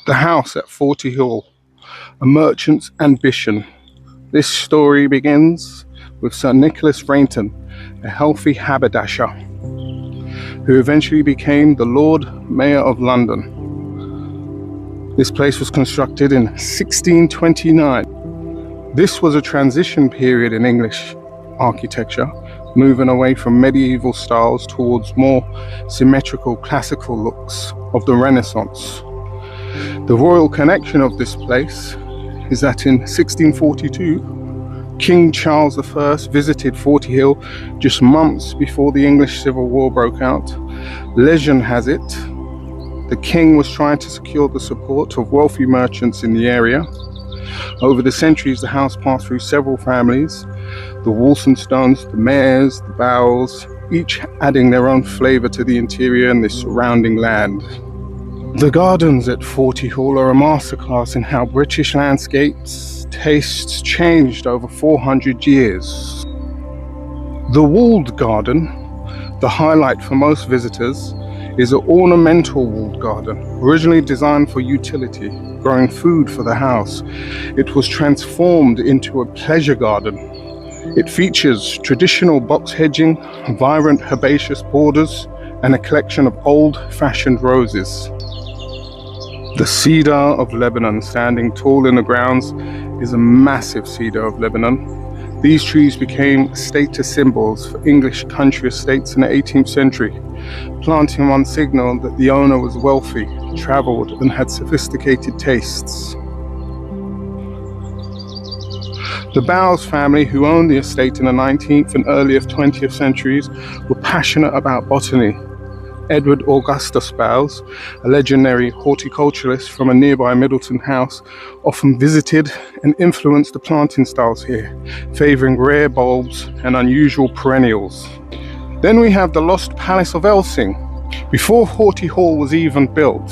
The house at 40 Hall, a merchant's ambition. This story begins with Sir Nicholas Rainton, a healthy haberdasher, who eventually became the Lord Mayor of London. This place was constructed in 1629. This was a transition period in English architecture, moving away from medieval styles towards more symmetrical classical looks of the Renaissance. The royal connection of this place is that in 1642, King Charles I visited 40 Hill just months before the English Civil War broke out. Legend has it, the king was trying to secure the support of wealthy merchants in the area. Over the centuries, the house passed through several families, the Walthamstones, the Mayors, the Bowles, each adding their own flavour to the interior and the surrounding land. The gardens at 40 Hall are a masterclass in how British landscapes, tastes changed over 400 years. The walled garden, the highlight for most visitors, is an ornamental walled garden, originally designed for utility, growing food for the house. It was transformed into a pleasure garden. It features traditional box hedging, vibrant herbaceous borders, and a collection of old-fashioned roses. The cedar of Lebanon, standing tall in the grounds, is a massive cedar of Lebanon. These trees became status symbols for English country estates in the 18th century. Planting one signaled that the owner was wealthy, travelled, and had sophisticated tastes. The Bowles family, who owned the estate in the 19th and earlier 20th centuries, were passionate about botany. Edward Augustus Bowes, a legendary horticulturalist from a nearby Middleton house, often visited and influenced the planting styles here, favouring rare bulbs and unusual perennials. Then we have the lost Palace of Elsyng. Before Hawty Hall was even built,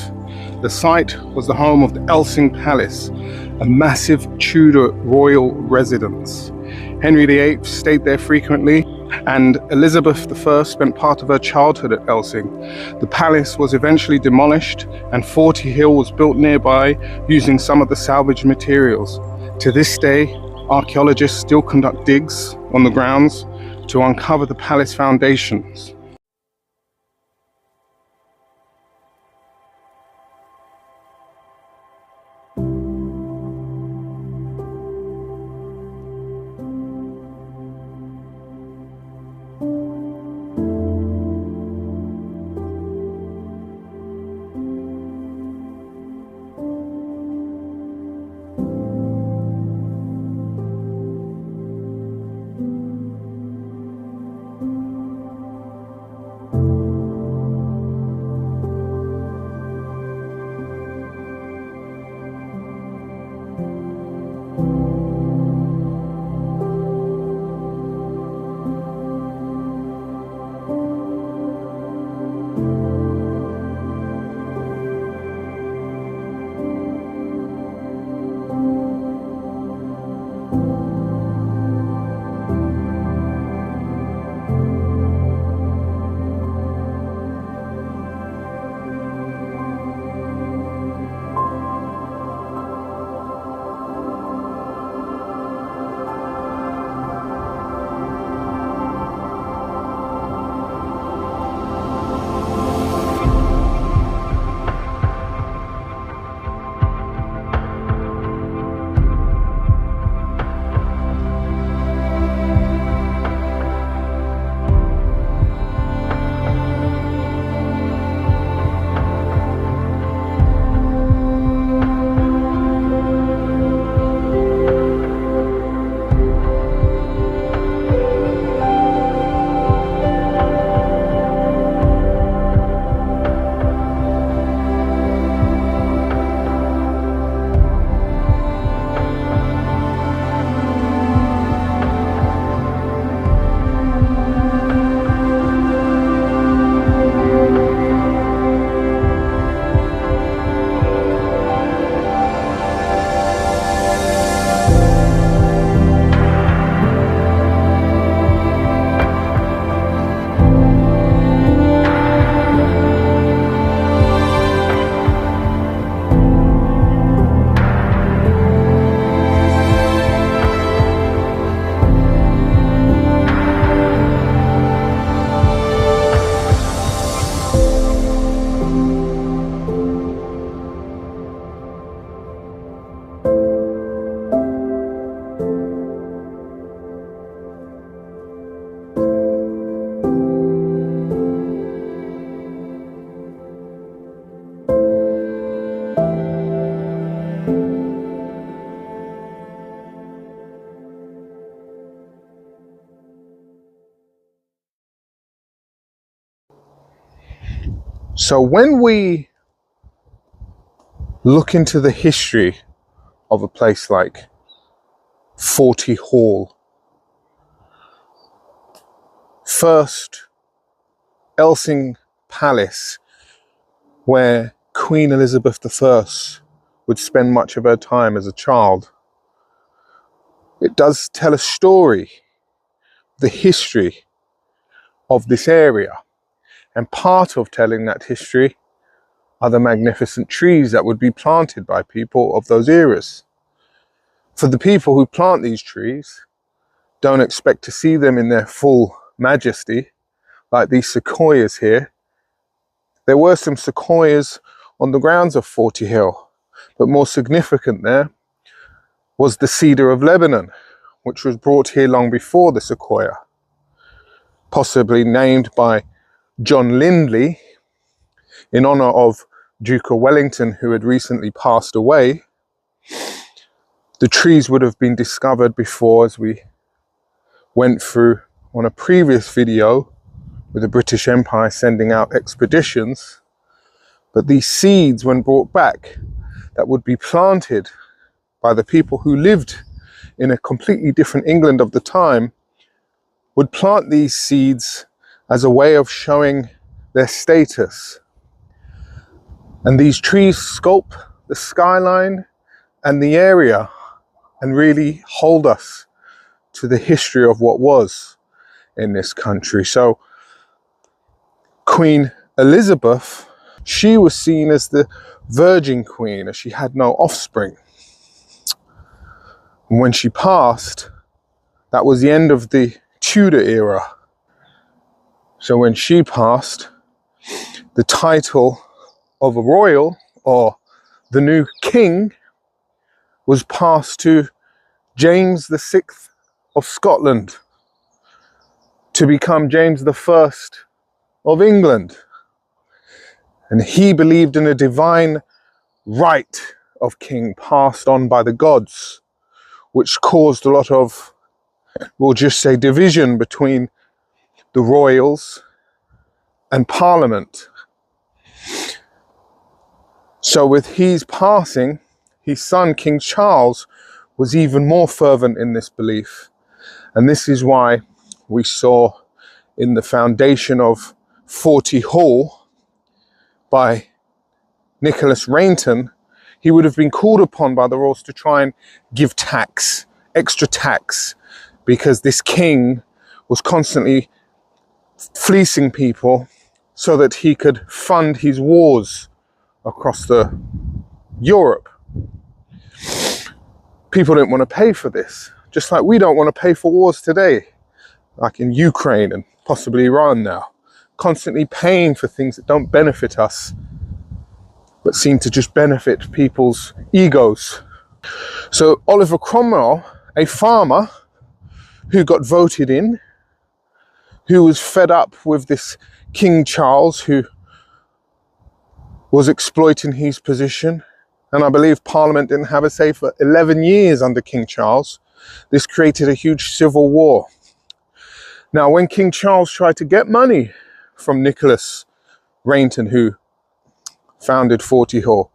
the site was the home of the Elsyng Palace, a massive Tudor royal residence. Henry VIII stayed there frequently, and Elizabeth I spent part of her childhood at Elsyng. The palace was eventually demolished and Hawty Hill was built nearby using some of the salvaged materials. To this day, archaeologists still conduct digs on the grounds to uncover the palace foundations. So when we look into the history of a place like Hawty Hall, first Elsyng Palace, where Queen Elizabeth I would spend much of her time as a child, it does tell a story, the history of this area. And part of telling that history are the magnificent trees that would be planted by people of those eras. For the people who plant these trees, don't expect to see them in their full majesty, like these sequoias here. There were some sequoias on the grounds of Hawty Hill, but more significant there was the cedar of Lebanon, which was brought here long before the sequoia, possibly named by John Lindley in honor of Duke of Wellington, who had recently passed away. The trees would have been discovered before, as we went through on a previous video, with the British Empire sending out expeditions. But these seeds, when brought back, that would be planted by the people who lived in a completely different England of the time, would plant these seeds as a way of showing their status. And these trees sculpt the skyline and the area and really hold us to the history of what was in this country. So Queen Elizabeth, she was seen as the Virgin Queen, as she had no offspring. And when she passed, that was the end of the Tudor era. So when she passed, the title of a royal, or the new king, was passed to James VI of Scotland, to become James I of England. And he believed in a divine right of king passed on by the gods, which caused a lot of, we'll just say, division between the royals and Parliament. So with his passing, his son, King Charles, was even more fervent in this belief. And this is why we saw in the foundation of Forty Hall by Nicholas Rainton, he would have been called upon by the royals to try and give tax, extra tax, because this king was constantly fleecing people so that he could fund his wars across Europe. People didn't want to pay for this, just like we don't want to pay for wars today, like in Ukraine and possibly Iran now, constantly paying for things that don't benefit us, but seem to just benefit people's egos. So Oliver Cromwell, a farmer who got voted in, who was fed up with this King Charles, who was exploiting his position, and I believe Parliament didn't have a say for 11 years under King Charles. This created a huge civil war. Now, when King Charles tried to get money from Nicholas Rainton, who founded Forty Hall,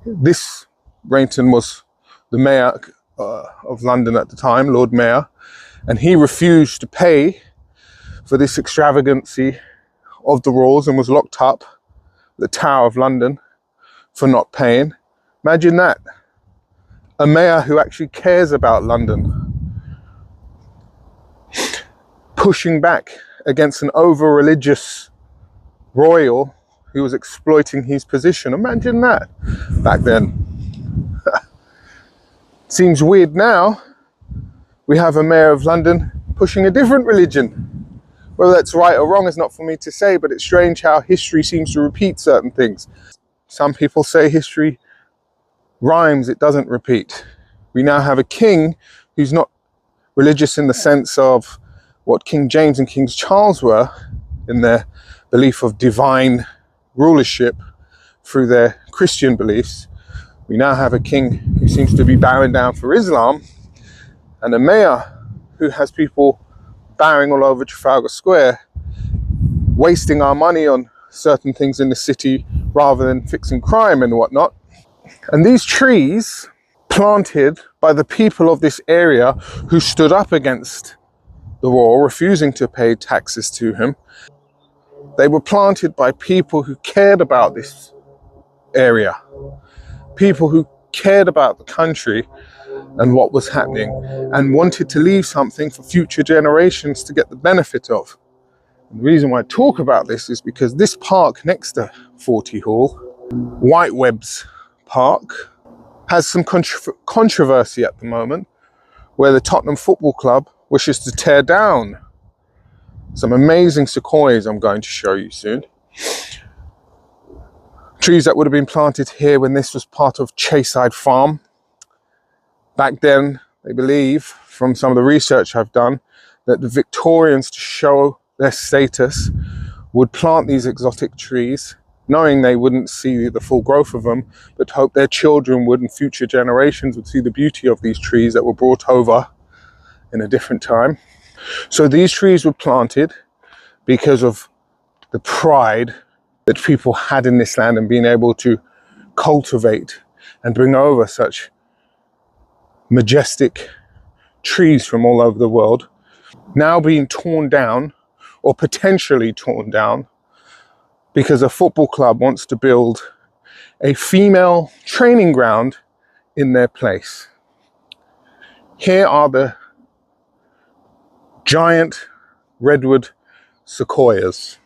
this Rainton was the mayor of London at the time, Lord Mayor, and he refused to pay for this extravagancy of the rules and was locked up at the Tower of London for not paying. Imagine that. A mayor who actually cares about London pushing back against an over-religious royal who was exploiting his position. Imagine that back then. Seems weird now. We have a mayor of London pushing a different religion. Whether that's right or wrong is not for me to say, but it's strange how history seems to repeat certain things. Some people say history rhymes, it doesn't repeat. We now have a king who's not religious in the sense of what King James and King Charles were in their belief of divine rulership through their Christian beliefs. We now have a king who seems to be bowing down for Islam, and a mayor who has people bowing all over Trafalgar Square, wasting our money on certain things in the city rather than fixing crime and whatnot. And these trees, planted by the people of this area who stood up against the royal, refusing to pay taxes to him, they were planted by people who cared about this area, people who cared about the country and what was happening, and wanted to leave something for future generations to get the benefit of. And the reason why I talk about this is because this park next to Forty Hall, Whitewebs Park, has some controversy at the moment, where the Tottenham Football Club wishes to tear down some amazing sequoias I'm going to show you soon. Trees that would have been planted here when this was part of Chayside Farm. Back then, they believe, from some of the research I've done, that the Victorians, to show their status, would plant these exotic trees, knowing they wouldn't see the full growth of them, but hope their children would, and future generations would see the beauty of these trees that were brought over in a different time. So these trees were planted because of the pride that people had in this land and being able to cultivate and bring over such majestic trees from all over the world, now being torn down or potentially torn down because a football club wants to build a female training ground in their place. Here are the giant redwood sequoias.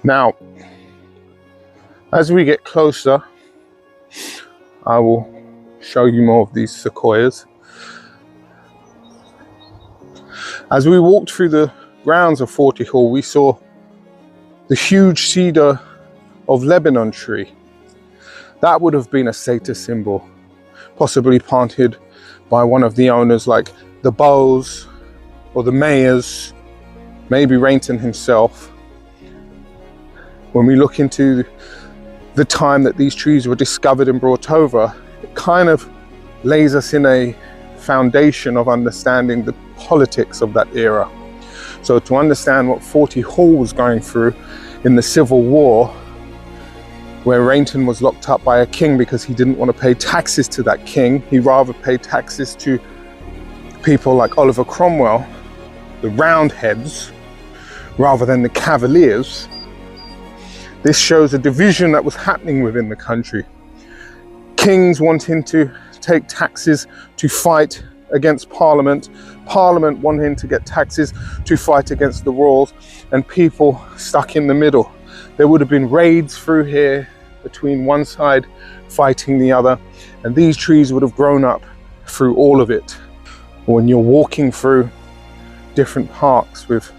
Now, as we get closer, I will show you more of these sequoias. As we walked through the grounds of Forty Hall, we saw the huge cedar of Lebanon tree. That would have been a status symbol, possibly planted by one of the owners like the Bowes or the Mayors, maybe Rainton himself. When we look into the time that these trees were discovered and brought over, it kind of lays us in a foundation of understanding the politics of that era. So to understand what Forty Hall was going through in the Civil War, where Rainton was locked up by a king because he didn't want to pay taxes to that king, he rather paid taxes to people like Oliver Cromwell, the Roundheads, rather than the Cavaliers. This shows a division that was happening within the country. Kings wanting to take taxes to fight against Parliament, Parliament wanting to get taxes to fight against the royals, and people stuck in the middle. There would have been raids through here between one side fighting the other, and these trees would have grown up through all of it. When you're walking through different parks with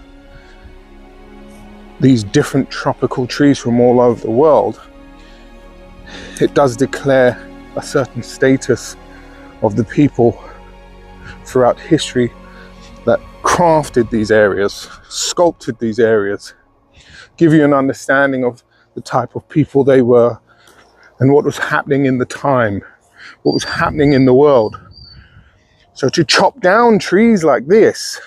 these different tropical trees from all over the world, it does declare a certain status of the people throughout history that crafted these areas, sculpted these areas, give you an understanding of the type of people they were and what was happening in the time, what was happening in the world. So to chop down trees like this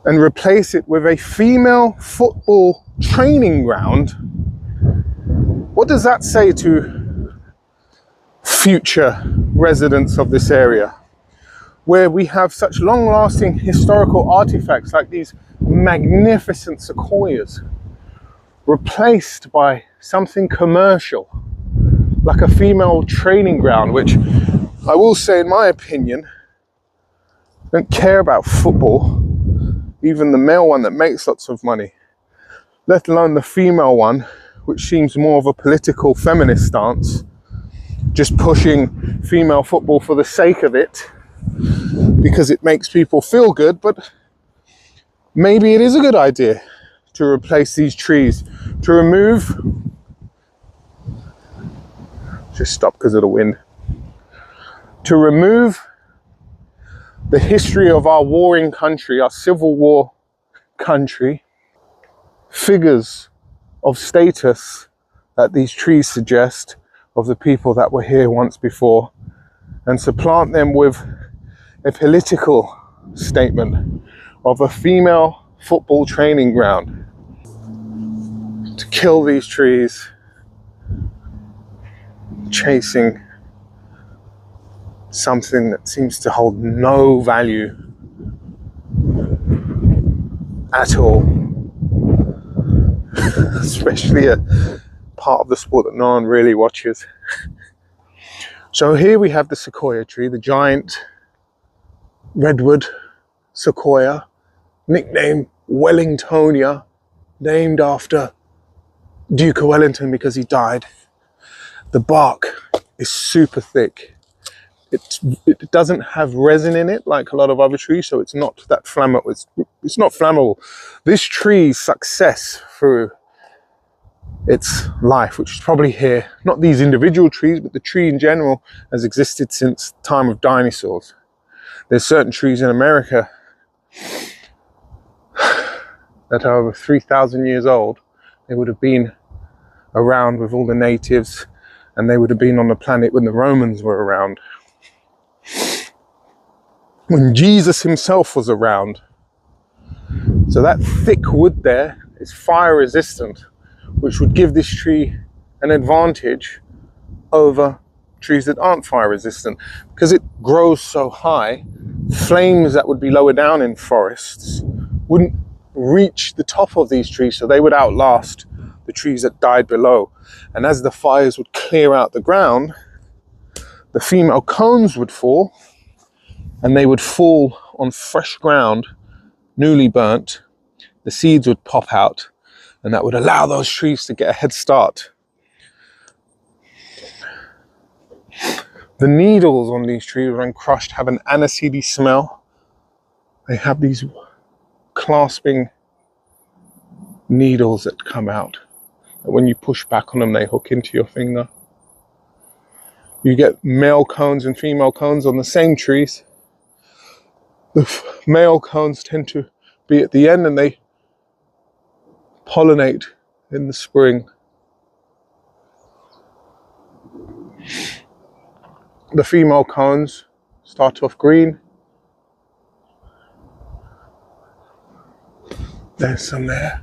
and replace it with a female football training ground, what does that say to future residents of this area, where we have such long-lasting historical artifacts like these magnificent sequoias, replaced by something commercial, like a female training ground, which I will say, in my opinion, don't care about football, even the male one that makes lots of money, let alone the female one, which seems more of a political feminist stance, just pushing female football for the sake of it, because it makes people feel good. But maybe it is a good idea to replace these trees, to remove, just stop because of the wind, to remove the history of our warring country, our civil war country, figures of status that these trees suggest of the people that were here once before, and supplant them with a political statement of a female football training ground. To kill these trees, chasing something that seems to hold no value at all, especially a part of the sport that no one really watches. So here we have the Sequoia tree, the giant redwood Sequoia, nicknamed Wellingtonia, named after Duke of Wellington because he died. The bark is super thick. It doesn't have resin in it like a lot of other trees, so it's not that flammable. It's not flammable. This tree's success through its life, which is probably here, not these individual trees, but the tree in general has existed since the time of dinosaurs. There's certain trees in America that are over 3,000 years old. They would have been around with all the natives, and they would have been on the planet when the Romans were around, when Jesus himself was around. So that thick wood there is fire resistant, which would give this tree an advantage over trees that aren't fire resistant. Because it grows so high, flames that would be lower down in forests wouldn't reach the top of these trees, so they would outlast the trees that died below. And as the fires would clear out the ground, the female cones would fall, and they would fall on fresh ground, newly burnt. The seeds would pop out, and that would allow those trees to get a head start. The needles on these trees, when crushed, have an aniseedy smell. They have these clasping needles that come out. When you push back on them, they hook into your finger. You get male cones and female cones on the same trees. The male cones tend to be at the end, and they pollinate in the spring. The female cones start off green. There's some there.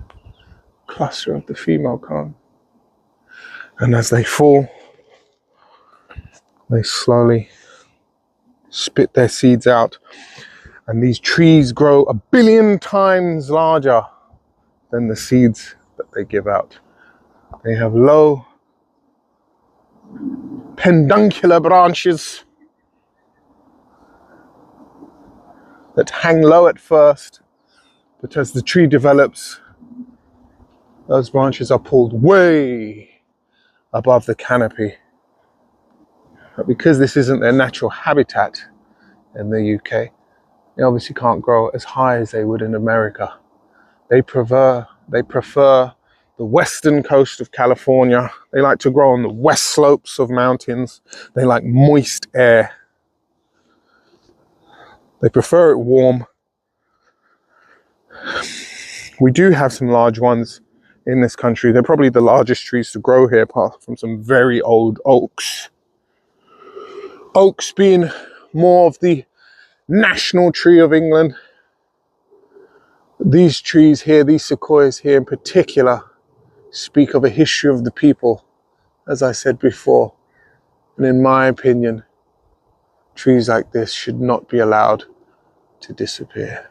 Cluster of the female cone. And as they fall, they slowly spit their seeds out. And these trees grow 1 billion times larger than the seeds that they give out. They have low peduncular branches that hang low at first, but as the tree develops, those branches are pulled way above the canopy. But because this isn't their natural habitat in the UK, they obviously can't grow as high as they would in America. They prefer the western coast of California. They like to grow on the west slopes of mountains. They like moist air. They prefer it warm. We do have some large ones in this country. They're probably the largest trees to grow here, apart from some very old oaks. Oaks being more of the national tree of England. These trees here, these sequoias here in particular, speak of a history of the people, as I said before. And in my opinion, trees like this should not be allowed to disappear.